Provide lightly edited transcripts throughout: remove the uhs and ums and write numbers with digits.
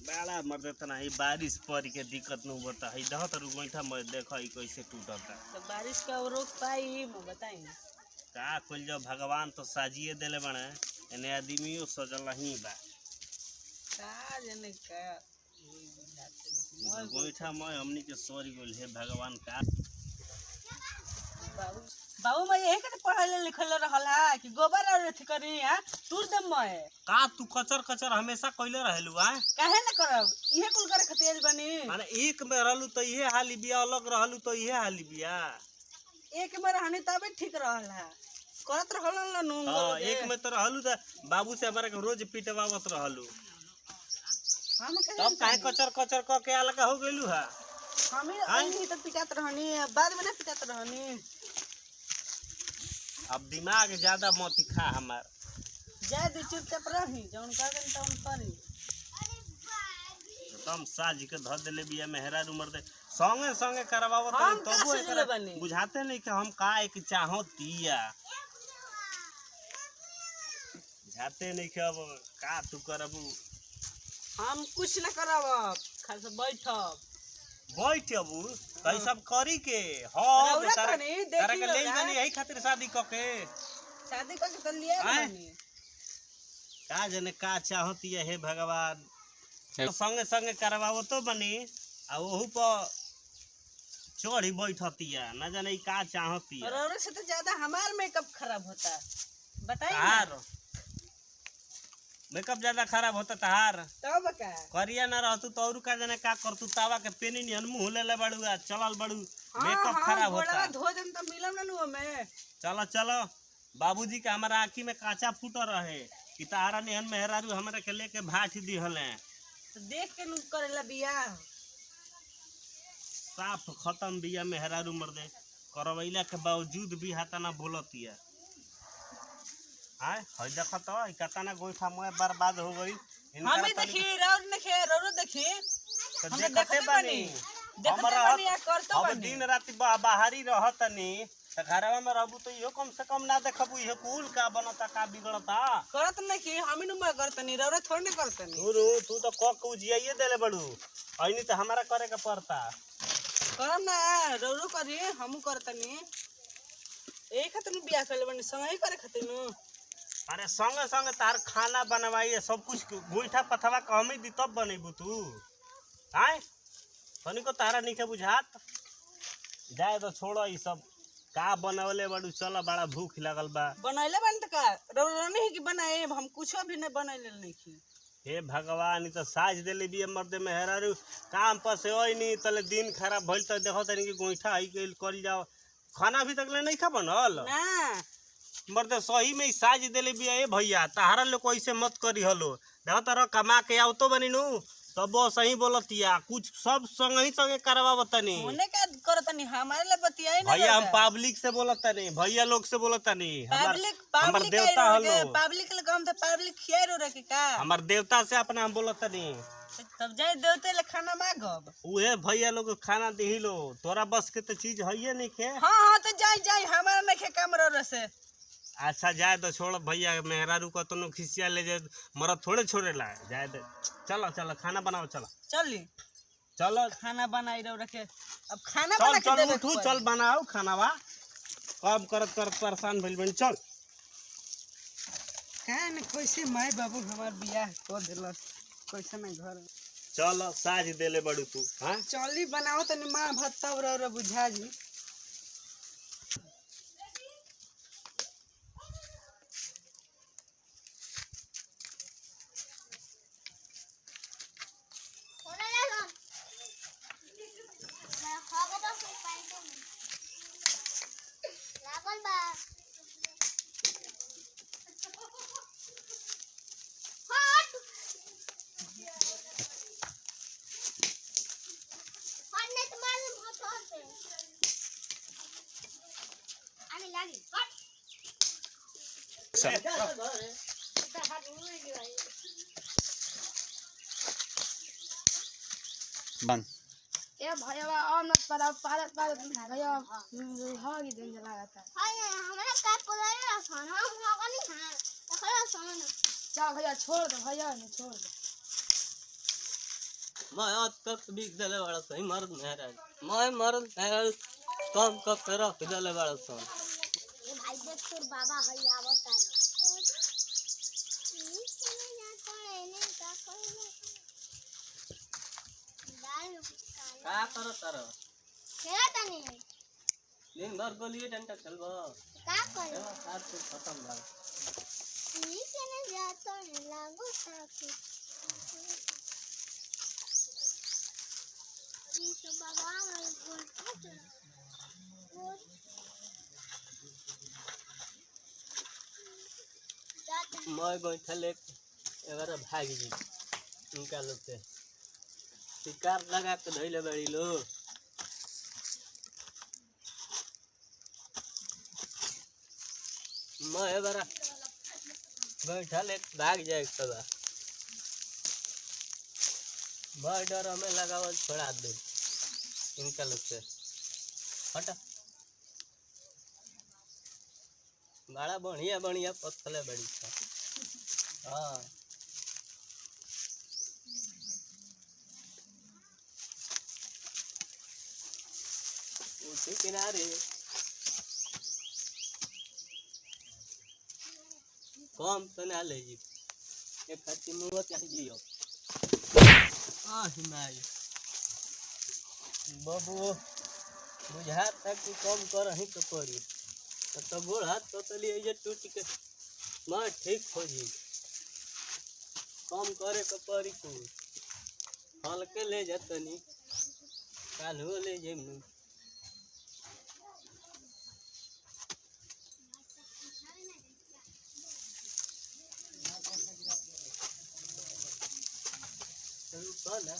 बड़ा मर्द तना ही बारिश पड़ के दिक्कत न होता है दह तर गोइठा में देखो ही कैसे टूटता। तो बारिश का रोक पाई बताई का कुल जो भगवान तो साजिए देले बने एने आदमियों सजल ही बा का जने का गोइठा में हमनी के सॉरी बोल हे भगवान का बाबू बाबू मैं यही के पढ़ले लिखल रहल है कि गोबर और अथी करी हां टूर दम मैं का तू कचर कचर हमेशा कइले रहलू आ काहे न करब इहे कुल करे खतेज बनी माने एक में रहलू तो इहे हाली बिया अलग रहलू तो इहे हाली बिया एक बार हने तबे ठीक रहल है करत रहल न नु हां एक में तो रहलू त बाबू से हमरा के रोज पिटवावत रहलू हम तब काहे कचर कचर क के अलग हो गेलू है हमें अभी तो पिटात रहनी बाद में ना पिटात रहनी। अब दिमाग ज्यादा मत खा हमार जाय दे चुपचाप रही जौन करन तौन करी तुम साज के ध देले बिया मेहरा उमर दे संगे संगे करवावत हम तबो का एकरा बनी बुझाते नहीं कि हम का एक चाहतिया बुझाते नहीं कि अब का तू करबू हम कुछ न करब खाली बैठब बैठबू कई सब करी के हो तारा के ले जानी यही खातिर शादी क के शादी क के तो लिया बनी का जने का चाहती है हे भगवान तो संगे संगे करवाओ तो बनी आ ओहू पर चढ़ी बैठतिया न जाने का चाहती है और से तो ज्यादा हमार मेकअप खराब होता बताइए तार मेकअप ज्यादा खराब होता तहार तब का करिया ना रहतू तो और का जाने का करतू तावा के पेनी निहन मुंह ले बड़ुआ चलल बड़ू मेकअप खराब होता धो देन त मिलम ना नु में चलो चलो बाबूजी के हमारा आँखी में काचा फूट रहे कि तारा निहन मेहरारू हमरा के लेके भाट दिहले तो देख के नु करेला बियाह साफ खत्म बिया मेहरारू मर्दे करवैला के बावजूद भी हाथा ना बोलतिया आय हई देखत तो कतना गोइठा मोए बर्बाद हो गई हम देखी रौर ने खे रौर देखी हम देखते बानी देखते बानी या करतो अब बानी दिन रात बाहरी रहतनी त घरवा में रहबू तो इहो कम से कम ना देखबू इहो कुल का बनता का बिगड़ता करत नहीं कि हम नु करतनी रौर थोड़ न करतनी तू तो क के उजियाइए देले बड़ू अइनी तो हमारा करे के पड़ता करम ना रौर करी हमहू करतनी एक खातिर बियाह करले बानी संगे करे खातिर नु अरे संगे संगे तार खाना बनवाइए सब कुछ गोइठा पथवा कमी दी तब बनेबू तू आय तनिको तारा नहीं बुझात जाए तो छोड़ो ई सब का बनवले बड़ू चल बड़ा भूख लगल बा बनैले बन त का रौर नहीं कि बनाए हम कुछ भी नहीं बनैले नहीं की हे भगवान तो साज देले भी मर्दे मेहरारू काम पर से होई नहीं तले दिन खराब भइल त देखो तनी कि गोइठा आई गेल कर जाओ खाना भी तकले नहीं खा बनल ना मर्दे सही में साज देले भी ए भैया तारा लोग ऐसे मत करी हलो देखो तारा कमा के आओ तो बनी नु तब वो सही बोलतिया कुछ सब संगे संगे करवावतनी होने का करतनी हमारे लिए बतियाई ना भैया हम पब्लिक से बोलतनी भैया लोग से बोलतनी पब्लिक देवता हलो पब्लिक ले काम त पब्लिक खियाई रो रखे का हमार देवता से अपना हम बोलतनी तब जाए देवते ले खाना मांगब उहे भैया लोग खाना दिही लो तोरा बस के तो चीज है नहीं के हां हां तो जाई हमारा नहीं के काम रो से अच्छा जाए तो छोड़ भैया मेहरारू को तो खिसिया ले जाए मरद थोड़े छोड़ेला जाए दे चलो चलो खाना बनाओ चलो चली चलो खाना बनाई रहो रखे अब खाना चल बना के चल देबे उठू चल बनाओ खानावा कब करत करत परेशान भइल बन चल कान कैसे माय बाबू हमार बियाह कर देलस कैसे नहीं घर चल साज देले बड़ू तू हां चली बनाओ तनी मां भात तब रो बुझा जी बन ए भैया और मत पर पारत ना गया होगी दिन लगाता हाय हमरा का कोलारे रखन हम होगा नहीं हां देखो सुन चल भैया छोड़ दो भैया ने छोड़ दो मैं आज तक बिक देले बड़ा सही मर्द मेहरा मैं मर्द मेहरा कम कब पे रख देले बड़ा सन भाई देख तोर बाबा हई आवता ना का करो तारा खेला तनी दिन भर गोली डंडा खेलबो का करे साथ से खत्म बा नीचे ने जातो ने लागो ताकि ये तो बाबा हमारे बोल मैं बैठल एक एबार भाग जी उनका लोग से शिकार लगा के धइले बड़ी लो मैं एबार बैठल एक भाग जाए सदा मैं डर हमें लगावल छोड़ा दे इनका लोग से हटा बड़ा बढ़िया बढ़िया पत्थले बड़ी था हाँ उसी किनारे कम तो ना ले जी एक खत्ती मुँह चाहिए हिमाय बाबू बुझा तक कि कम कर ही तो पड़ी तो गोड़ हाथ तो लिए ये टूट के मैं ठीक हो जी कम करे के पड़ी कुछ हल्के ले जतनी कालू ले जेमनु ना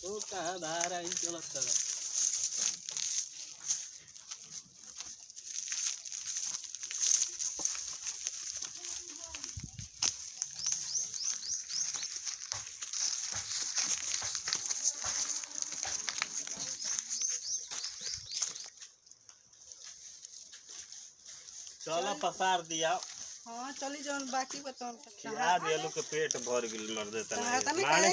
तू कहाँ बाहर आई चलत कर चलो पसार दिया हाँ चली जाओ बाकी बताओ खिला दिया लोग के पेट भर गेल मर देता तने माने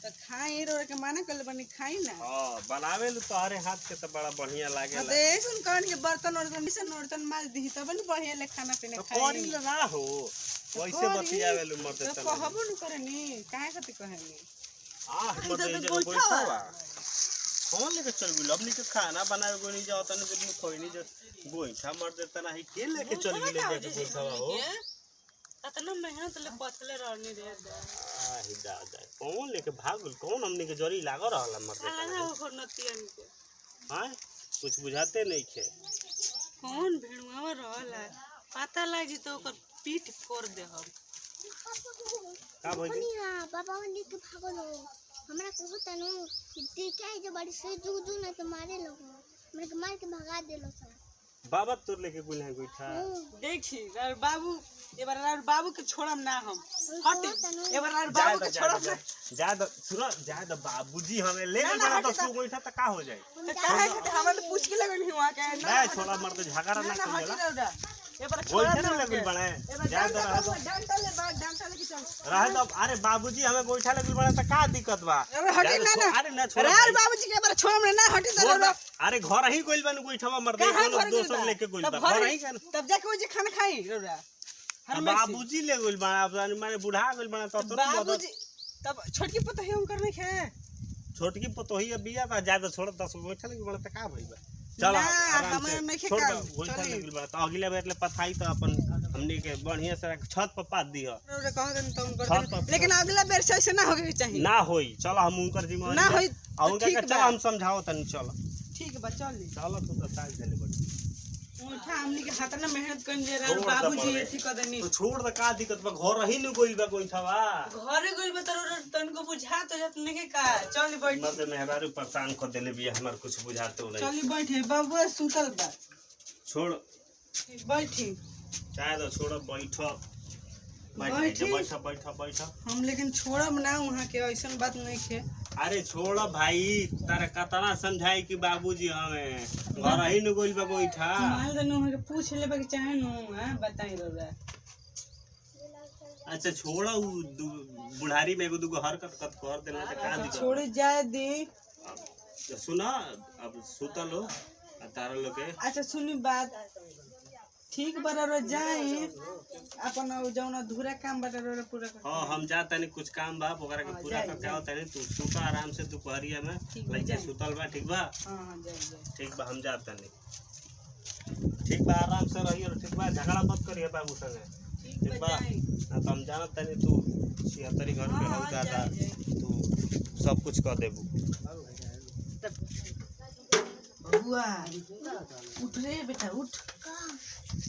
तो खाई रो के माना कर बनी खाई ना हां बनावे लू तोहरे हाथ के तो बड़ा बढ़िया लागेला दे सुन कौन के बर्तन बर्तन माज दी तब न बढ़िया ले खाना पीना तो खाई करी ना हो वैसे बतियावे लू मर तो देता कहबो न करनी काहे खातिर कहनी आ मर दे जगह बैठा कौन लेके चल गेल अपनी के खाना बनावे को नहीं जाओ तने जब खोई नहीं जो गोइठा मर देता नहीं के लेके चल गेल देखे गोइठा हो ततना मेहनत ले पथले रहनी रे आही दादा कौन लेके भागल कौन हमनी के जरी लाग रहला मर देता आना हो नतियन के हां कुछ बुझाते नहीं खे कौन भेड़ुआ रहला पता लागी तो ओकर पीठ फोड़ दे हम का भइल हां बाबा वंडी के भागलो हमरा को होता नो देखा है जो बड़ी से जू ना तो मारे लोग हमरा के मार के भगा देलो सब बाबा तोर लेके कोई नहीं गोइठा देखी यार बाबू एबार यार बाबू के छोड़म ना हम हट एबार यार बाबू के छोड़म ना ज्यादा सुनो ज्यादा बाबूजी हमें ले जाना तो सु गोइठा त का हो जाए काहे के हमरा तो पूछ के लगन हुआ के नहीं छोड़ा मर तो झगड़ा ना करेला एबार गोइठा ना लगल बने ज्यादा रह दो डंटा ले के चल रह दो अरे बाबूजी हमें गोइठा लगल बने त का दिक्कत बा अरे हटी ना ना अरे ना छोड़ यार बाबूजी के एबार छोड़म ना हटी तो अरे घर ही कोइल बन गोइठा मर दे कोनो दोसर लेके कोइल बा घर ही तब जाके वो जे खाना खाई रौरा बाबूजी ले गोइल बा माने बुढ़ा गोइल बना तो बाबूजी तब छोटकी पतोही हम करने खे छोटकी पतोही बिया ता ज्यादा छोड़ 10 गोइठा लगी बना त का भइल बा चल आराम से छोड़ गोइठा लगी बा तो अगले बेर ले पथाई तो अपन हमनी के बढ़िया से छत पर पात दियो रौरा कह देन तुम कर लेकिन अगला बेर से ऐसे ना होगे चाहिए ना होई चलो हम उनकर जिम्मेदारी ना होई आ उनका के चल हम समझाओ तनी चलो ठीक बा चल चलो तो साथ देले बड़ी उठा हमनी के हाथ ना मेहनत कन जे रे बाबूजी एथी क देनी तो छोड़ द का दिक्कत बा घर ही न गोइल बा गोइठा बा घरे गइल बा तोर तनको बुझा तो जत नहीं का चल बैठ मत मेहरारू परेशान कर देले बिया हमर कुछ बुझाते नहीं चल बैठे बाबू सुतल बा छोड़ बैठी चाहे तो छोड़ बैठो बैठो हम लेकिन छोड़ब ना वहां के ऐसन बात नहीं के अरे छोड़ भाई तारा कतना समझाई कि बाबूजी हमें घर ही न गोइल बा गोइठा मान दनु के पूछ लेबे के चाहे नु हां बताई रौरा अच्छा छोड़ा उ बुढ़ारी में एगो दूगो हरकत कर देना तो का दिक्कत छोड़ जाए दी। अब सुना अब सुतल हो आ तारा लोग के अच्छा सुनी बात, ठीक बराबर जाए अपन जौन अधूरा काम बराबर पूरा कर। हाँ हम जा तनी कुछ काम बा ओकरा के पूरा करके आओ तनी तू सुता आराम से दोपहरिया में लइका सुतल बा ठीक बा। हां जाए ठीक बा हम जा तनी ठीक बा आराम से रहियो ठीक बा झगड़ा मत करिए बाबू संगे ठीक बा ना तो हम जानत तनी तू 76 घर पे हो दादा तू सब कुछ कर देबू। बबुआ उठ रे बेटा उठ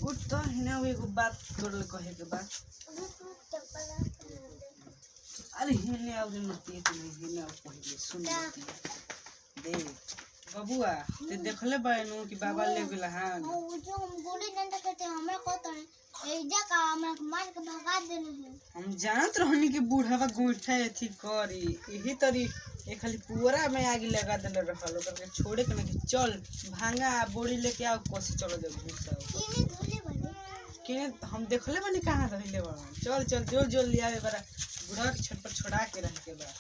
उठ तो हिना एगो बात तोड़ कहे के बा। अरे हिने और नती तो नहीं हिने और पहले सुन नती दे बबुआ ते देखले बायनु कि बाबा ले गेला। हां जो हम गोली डंडा करते हमरा कहत है एजा का हमरा मार के भगा देने है। हम जानत रहनी कि बूढ़ावा गोइठा एथी करी यही तरी ए खाली पूरा में आग लगा देले रहल ओकर के छोड़े के ना कि चल भांगा बोरी लेके आओ कोसी चलो जा घुसा इने धोले बने के हम देखले बानी कहां रहले बा। चल चल जोर जोर लियावे बरा बुढ़ा के छट पर छोड़ा के रह के बा।